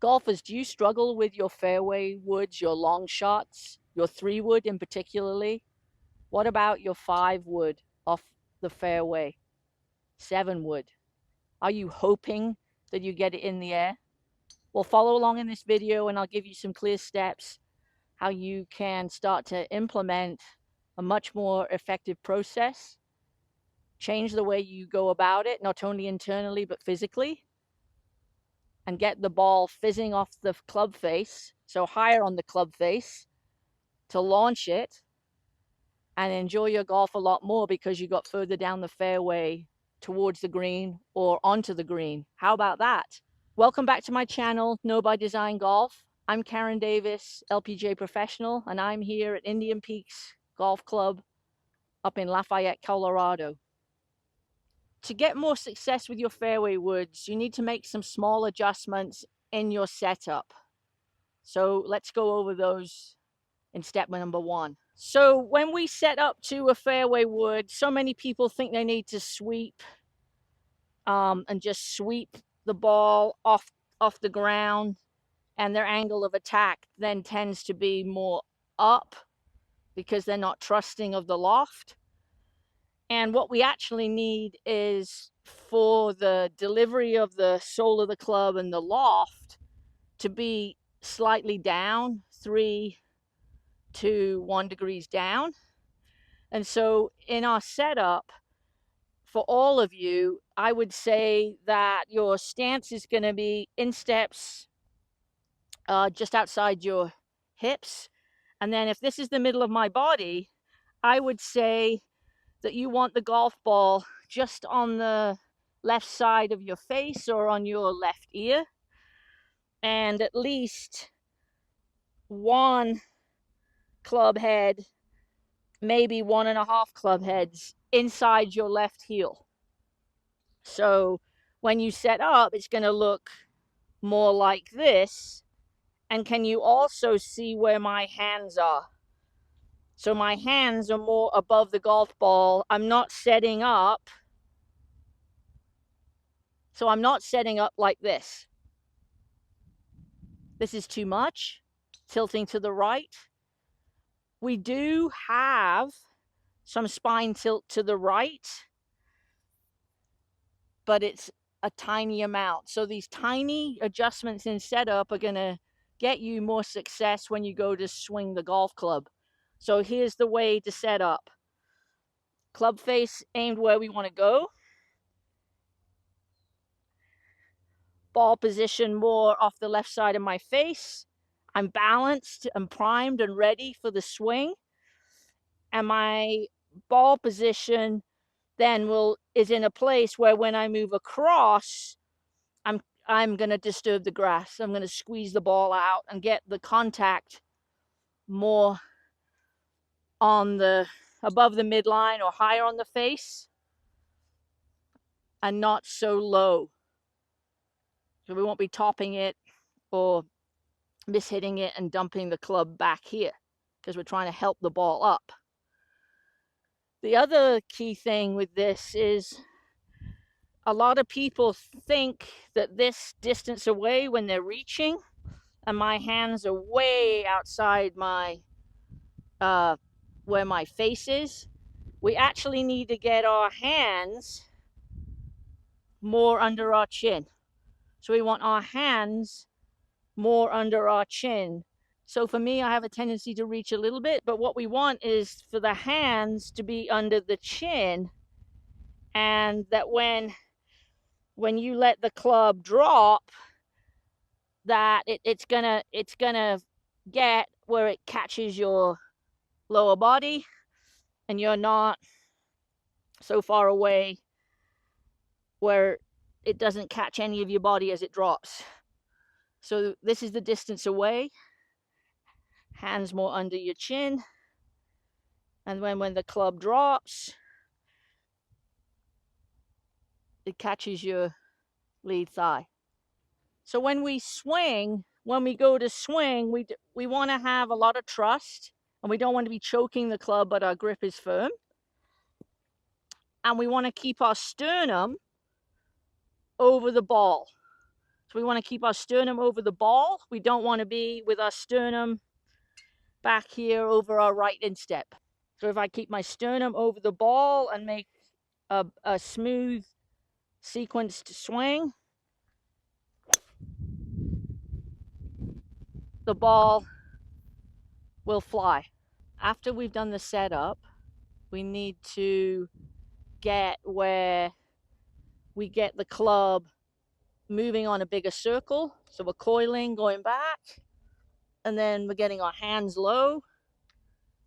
Golfers, do you struggle with your fairway woods, your long shots, your 3-wood in particularly? What about your 5-wood off the fairway, 7-wood? Are you hoping that you get it in the air? Well, follow along in this video and I'll give you some clear steps how you can start to implement a much more effective process, change the way you go about it, not only internally but physically, and get the ball fizzing off the club face, so higher on the club face, to launch it and enjoy your golf a lot more because you got further down the fairway towards the green or onto the green. How about that? Welcome back to my channel, Know by Design Golf. I'm Karen Davis, LPGA professional, and I'm here at Indian Peaks Golf Club up in Lafayette, Colorado. To get more success with your fairway woods, you need to make some small adjustments in your setup. So let's go over those in step number 1. So when we set up to a fairway wood, so many people think they need to sweep and just sweep the ball off the ground, and their angle of attack then tends to be more up because they're not trusting of the loft. And what we actually need is for the delivery of the sole of the club and the loft to be slightly down, 3 to 1 degrees down. And so in our setup, for all of you, I would say that your stance is going to be insteps just outside your hips. And then if this is the middle of my body, I would say that you want the golf ball just on the left side of your face or on your left ear, and at least 1 club head, maybe 1.5 club heads inside your left heel. So when you set up, it's going to look more like this. And can you also see where my hands are? So my hands are more above the golf ball. I'm not setting up. So I'm not setting up like this. This is too much, tilting to the right. We do have some spine tilt to the right, but it's a tiny amount. So these tiny adjustments in setup are going to get you more success when you go to swing the golf club. So here's the way to set up. Club face aimed where we want to go. Ball position more off the left side of my face. I'm balanced and primed and ready for the swing. And my ball position then is in a place where when I move across, I'm going to disturb the grass. I'm going to squeeze the ball out and get the contact more on the above the midline or higher on the face and not so low. So we won't be topping it or mishitting it and dumping the club back here because we're trying to help the ball up. The other key thing with this is a lot of people think that this distance away when they're reaching and my hands are way outside my where my face is, we actually need to get our hands more under our chin. So we want our hands more under our chin. So for me, I have a tendency to reach a little bit, but what we want is for the hands to be under the chin, and that when you let the club drop, that it's gonna get where it catches your lower body and you're not so far away where it doesn't catch any of your body as it drops. So this is the distance away, hands more under your chin, and when the club drops, it catches your lead thigh. So when we swing, when we go to swing, we want to have a lot of trust, and we don't want to be choking the club, but our grip is firm. And we want to keep our sternum over the ball. So So we want to keep our sternum over the ball. We don't want to be with our sternum back here over our right instep. So if I keep my sternum over the ball and make a smooth sequenced swing, the ball will fly. After we've done the setup, we need to get where we get the club moving on a bigger circle. So we're coiling, going back, and then we're getting our hands low.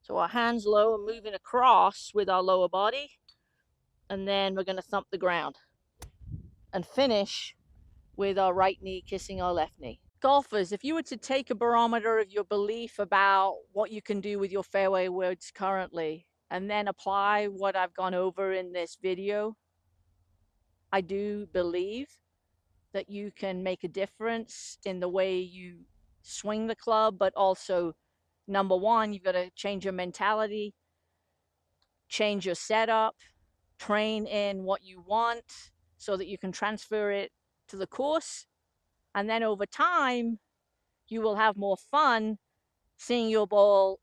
So our hands low and moving across with our lower body. And then we're going to thump the ground and finish with our right knee kissing our left knee. Golfers, if you were to take a barometer of your belief about what you can do with your fairway woods currently, and then apply what I've gone over in this video, I do believe that you can make a difference in the way you swing the club, but also, number one, you've got to change your mentality, change your setup, train in what you want so that you can transfer it to the course. And then over time, you will have more fun seeing your ball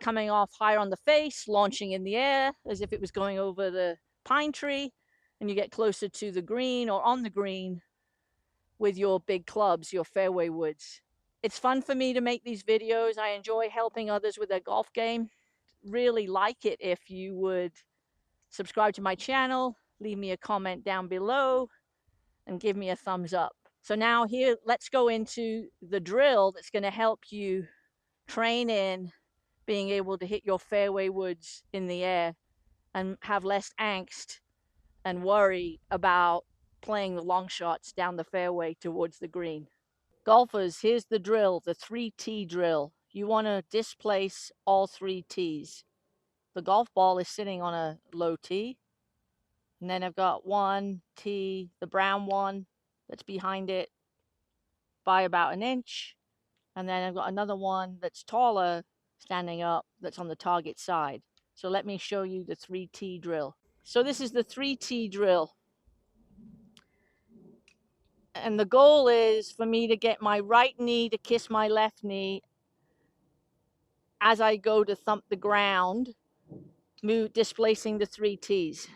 coming off higher on the face, launching in the air as if it was going over the pine tree, and you get closer to the green or on the green with your big clubs, your fairway woods. It's fun for me to make these videos. I enjoy helping others with their golf game. Really like it if you would subscribe to my channel, leave me a comment down below, and give me a thumbs up. So now here, let's go into the drill that's going to help you train in being able to hit your fairway woods in the air and have less angst and worry about playing the long shots down the fairway towards the green. Golfers, here's the drill, the 3-tee drill. You want to displace all 3 tees. The golf ball is sitting on a low tee. And then I've got 1 tee, the brown one that's behind it by about an inch. And then I've got another one that's taller standing up that's on the target side. So let me show you the 3-tee drill. So this is the 3-tee drill. And the goal is for me to get my right knee to kiss my left knee as I go to thump the ground, displacing the 3 tees.